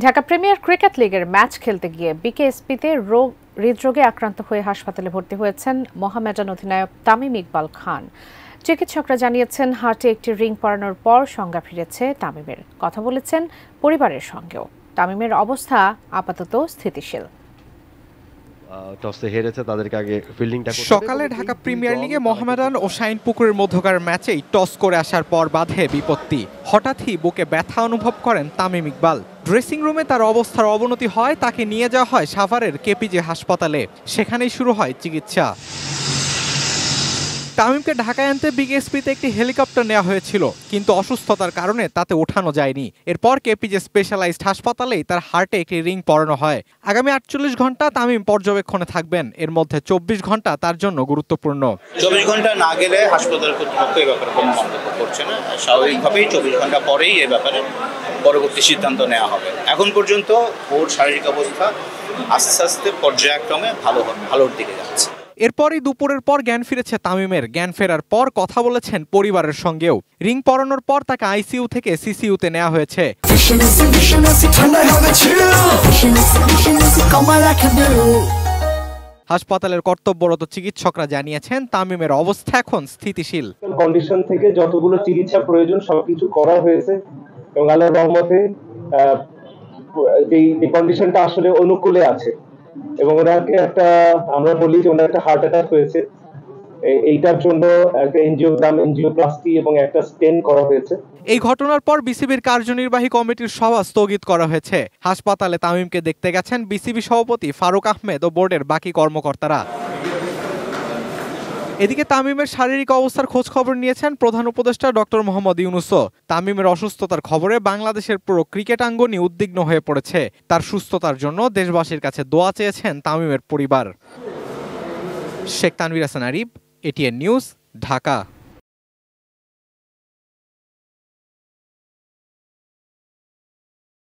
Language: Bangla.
ঢাকা প্রিমিয়ার ক্রিকেট লিগের ম্যাচ খেলতে গিয়ে বিকেএসপিতে হৃদরোগে আক্রান্ত হয়ে হাসপাতালে ভর্তি হয়েছেন মোহামেডান অধিনায়ক তামিম ইকবাল খান। চিকিৎসকরা জানিয়েছেন হার্টে একটি রিং পরানোর পর সংজ্ঞা ফিরেছে তামিমের। কথা বলেছেন পরিবারের সঙ্গেও। তামিমের অবস্থা আপাতত স্থিতিশীল। সকালে ঢাকা প্রিমিয়ার লিগে মোহামেডান ও শাইনপুকুরের মধ্যকার ম্যাচেই টস করে আসার পর বাধে বিপত্তি। হঠাৎই বুকে ব্যথা অনুভব করেন তামিম ইকবাল। ড্রেসিং রুমে তার অবস্থার অবনতি হয়, তাকে নিয়ে যাওয়া হয় সাভারের কেপিজে হাসপাতালে। সেখানেই শুরু হয় চিকিৎসা। তামিমকে ঢাকায় আনতে বিকেএসপিতে একটি হেলিকপ্টার নেওয়া হয়েছিল, কিন্তু অসুস্থতার কারণে তাতে ওঠানো যায়নি। এরপর কেপিজে স্পেশালাইজড হাসপাতালেই তার হার্টে একটি রিং পরানো হয়। আগামী 48 ঘন্টা তামিম পর্যবেক্ষণে থাকবেন। এর মধ্যে 24 ঘন্টা তার জন্য গুরুত্বপূর্ণ। 24 ঘন্টা না গেলে হাসপাতাল কর্তৃপক্ষ এই ব্যাপারে কোনো মন্তব্য করছে না। স্বাভাবিকভাবেই 24 ঘন্টা পরেই এ ব্যাপারে পরবর্তী সিদ্ধান্ত নেওয়া হবে। এখন পর্যন্ত ওর শারীরিক অবস্থা আস্তে আস্তে পর্যায়ক্রমে ভালোর দিকে যাচ্ছে। এরপরই দুপুরের পর জ্ঞান ফিরেছে তামিমের। জ্ঞান ফেরার পর কথা বলেছেন পরিবারের সঙ্গেও। রিং পরানোর পর তাকে আইসিইউ থেকে সিসিইউতে নেওয়া হয়েছে। হাসপাতালের কর্তব্যরত চিকিৎসকরা জানিয়েছেন তামিমের অবস্থা এখন স্থিতিশীল। কন্ডিশন থেকে যতগুলো চিকিৎসা প্রয়োজন সবকিছু করা হয়েছে এবং আল্লাহর রহমতে এই কন্ডিশনটা আসলে অনুকূলে আছে এবং ওনাকে আমরা বলি যে ওনার একটা হার্ট অ্যাটাক হয়েছে। এইটার জন্য একটা এনজিওপ্লাস্টি এবং একটা স্টেন করা হয়েছে। এই ঘটনার পর বিসিবির কার্যনির্বাহী কমিটির সভা স্থগিত করা হয়েছে। হাসপাতালে তামিমকে দেখতে গেছেন বিসিবি সভাপতি ফারুক আহমেদ ও বোর্ডের বাকি কর্মকর্তারা। এদিকে তামিমের শারীরিক অবস্থার খোঁজ খবর নিয়েছেন প্রধান উপদেষ্টা ডক্টর মোহাম্মদ ইউনূসও। তামিমের অসুস্থতার খবরে বাংলাদেশের পুরো ক্রিকেট আঙ্গনই উদ্বিগ্ন হয়ে পড়েছে। তার সুস্থতার জন্য দেশবাসীর কাছে দোয়া চেয়েছেন তামিমের পরিবার। Sheikh Tanvir Hasan আরিব, ATN news, Dhaka.